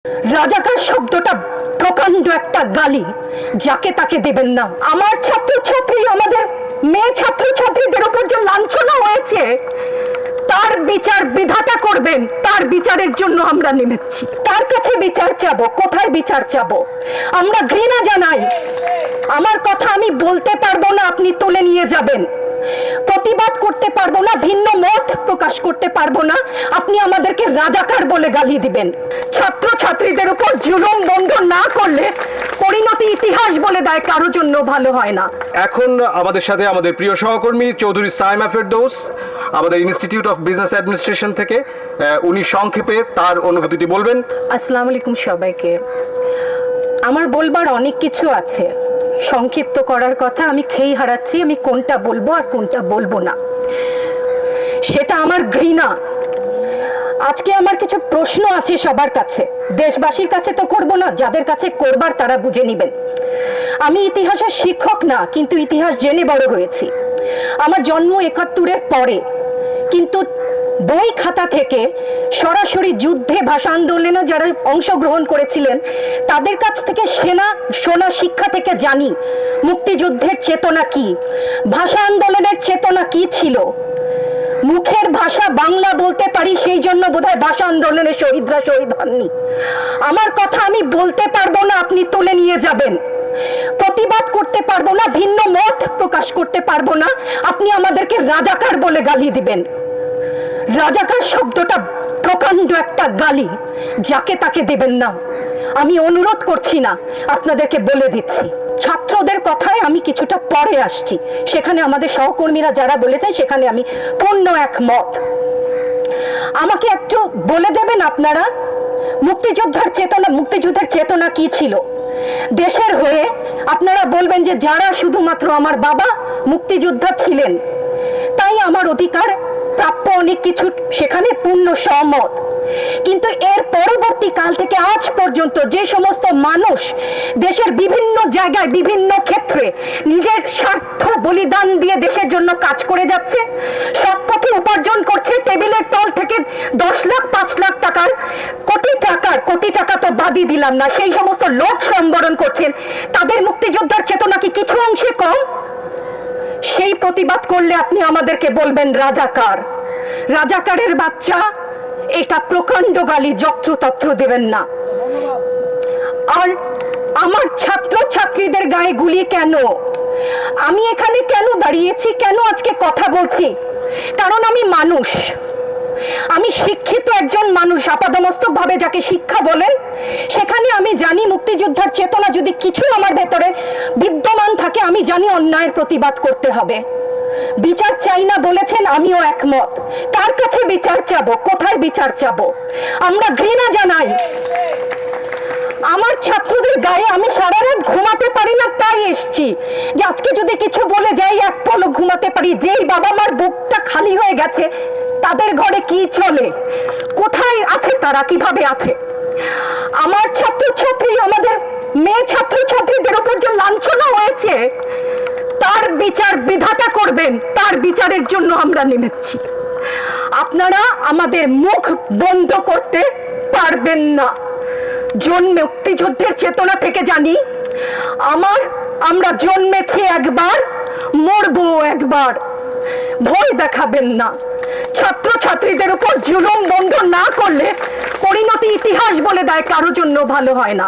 রাজাকার শব্দটা প্রকাণ্ড একটা গালি, যাকে তাকে দেবেন না। আমার ছাত্রছাত্রী, আমাদের মেয়ে ছাত্রছাত্রীদের উপর যে লাঞ্ছনা হয়েছে, তার বিচার বিধাতা করবেন। তার বিচারের জন্য আমরা নেমেছি। তার কাছে বিচার চাবো। কোথায় বিচার চাবো? আমরা ঘৃণা জানাই। আমার কথা আমি বলতে পারবো না, আপনি তুলে নিয়ে যাবেন। প্রতিবাদ করতে পারবো না, ভিন্ন মত প্রকাশ করতে পারবো না, আপনি আমাদেরকে রাজাকার বলে গালি দিবেন। ছাত্র ছাত্রীদের উপর জুলুম বন্ধ না করলে পরিণতি ইতিহাস বলে দেয় কারো জন্য ভালো হয় না। এখন আমাদের সাথে আমাদের প্রিয় সহকর্মী চৌধুরী সাইমা ফেরদৌস, আমাদের ইনস্টিটিউট অফ বিজনেস অ্যাডমিনিস্ট্রেশন থেকে, উনি সংক্ষেপে তার অনুভূতিটি বলবেন। আসসালামু আলাইকুম সবাইকে। আমার বলবার অনেক কিছু আছে, সংক্ষিপ্ত করার কথা আমি খেই হারাচ্ছি, আমি কোনটা বলবো আর কোনটা বলবো না, সেটা আমার ঘৃণা। আজকে আমার কিছু প্রশ্ন আছে সবার কাছে, দেশবাসীর কাছে তো করবো না, যাদের কাছে করবার তারা বুঝে নেবেন। আমি ইতিহাসের শিক্ষক না, কিন্তু ইতিহাস জেনে বড় হয়েছি। আমার জন্ম ৭১-এর পরে, কিন্তু বই খাতা থেকে সরাসরি যুদ্ধে, ভাষা আন্দোলনে যারা অংশগ্রহণ করেছিলেন তাদের কাছ থেকে শোনা শিক্ষা থেকে জানি মুক্তিযুদ্ধের চেতনা কি, ভাষা আন্দোলনের চেতনা কি ছিল। মুখের ভাষা বাংলা বলতে পারি, সেই জন্য বোধহয় ভাষা আন্দোলনের শহীদরা শহীদ হননি। আমার কথা আমি বলতে পারবো না, আপনি তুলে নিয়ে যাবেন। প্রতিবাদ করতে পারবো না, ভিন্ন মত প্রকাশ করতে পারবো না, আপনি আমাদেরকে রাজাকার বলে গালি দিবেন। রাজাকার শব্দটা প্রকাণ্ড একটা গালি, যাকে তাকে দেবেন না। আমি অনুরোধ করছি না, আপনাদেরকে বলে দিচ্ছি। ছাত্রদের কথায় আমি কিছুটা পরে আসছি, সেখানে আমাদের সহকর্মীরা যারা বলেছেন সেখানে আমি পূর্ণ একমত। আমাকে একটু বলে দেবেন আপনারা, মুক্তিযুদ্ধের চেতনা কি ছিল দেশের হয়ে? আপনারা বলবেন যে যারা শুধুমাত্র আমার বাবা মুক্তিযোদ্ধা ছিলেন তাই আমার অধিকার প্রাপ্য অনেক কিছু, সেখানে পূর্ণ সহমত। কিন্তু এর পরবর্তী কাল থেকে আজ পর্যন্ত যে সমস্ত মানুষ দেশের বিভিন্ন জায়গায় বিভিন্ন ক্ষেত্রে নিজের স্বার্থ বলিদান দিয়ে দেশের জন্য কাজ করে যাচ্ছে, সব পথে উপার্জন করছে, টেবিলের তল থেকে 10 লাখ 5 লাখ টাকার কোটি টাকা তো বাদই দিলাম না, সেই সমস্ত লোক সম্বরণ করছেন, তাদের মুক্তিযোদ্ধার চেতনা কি কিছু অংশে কম? সেই প্রতিবাদ করলে আপনি আমাদেরকে বলবেন রাজাকার। রাজাকারের বাচ্চা, এটা প্রকাণ্ড গালি, যত্রতত্র দেবেন না। আর আমার ছাত্র ছাত্রীদের গায়ে গুলি কেন? আমি এখানে কেন দাঁড়িয়েছি, কেন আজকে কথা বলছি? কারণ আমি মানুষ, আমি শিক্ষিত একজন মানুষ, আপাদমস্তক ভাবে যাকে শিক্ষা বলেন। সেখানে আমি জানি মুক্তিযোদ্ধার চেতনা যদি কিছু আমার ভেতরে বিদ্যমান থাকে, আমি জানি অন্যায়ের প্রতিবাদ করতে হবে। বিচার চাই না বলেছেন, আমিও একমত। কার কাছে বিচার চাবো? কোথায় বিচার চাবো? আমরা ঘৃণা জানাই। আমার ছাত্রদের গায়ে আমি সারা রাত ঘুমাতে পারি না, তাই এসছি যে আজকে যদি কিছু বলে যাই এক পলক ঘুমাতে পারি। যেই বাবা মার বুকটা খালি হয়ে গেছে, তাদের ঘরে কি চলে, কোথায় আছে তারা, কিভাবে আছে? আমার ছাত্রছাত্রী, আমাদের মেয়ে ছাত্রছাত্রীদের উপর যে লাঞ্ছনা হয়েছে, তার বিচার বিধাতা করবেন। তার বিচারের জন্য আমরা নেমেছি। আপনারা আমাদের মুখ বন্ধ করতে পারবেন না। মুক্তিযুদ্ধের চেতনা থেকে জানি, আমরা জন্মেছি একবার, মরবো একবার। ভয় দেখাবেন না। ছাত্র ছাত্রীদের উপর জুলুম বন্ধ না করলে পরিণতি ইতিহাস বলে দেয় কারো জন্য ভালো হয় না।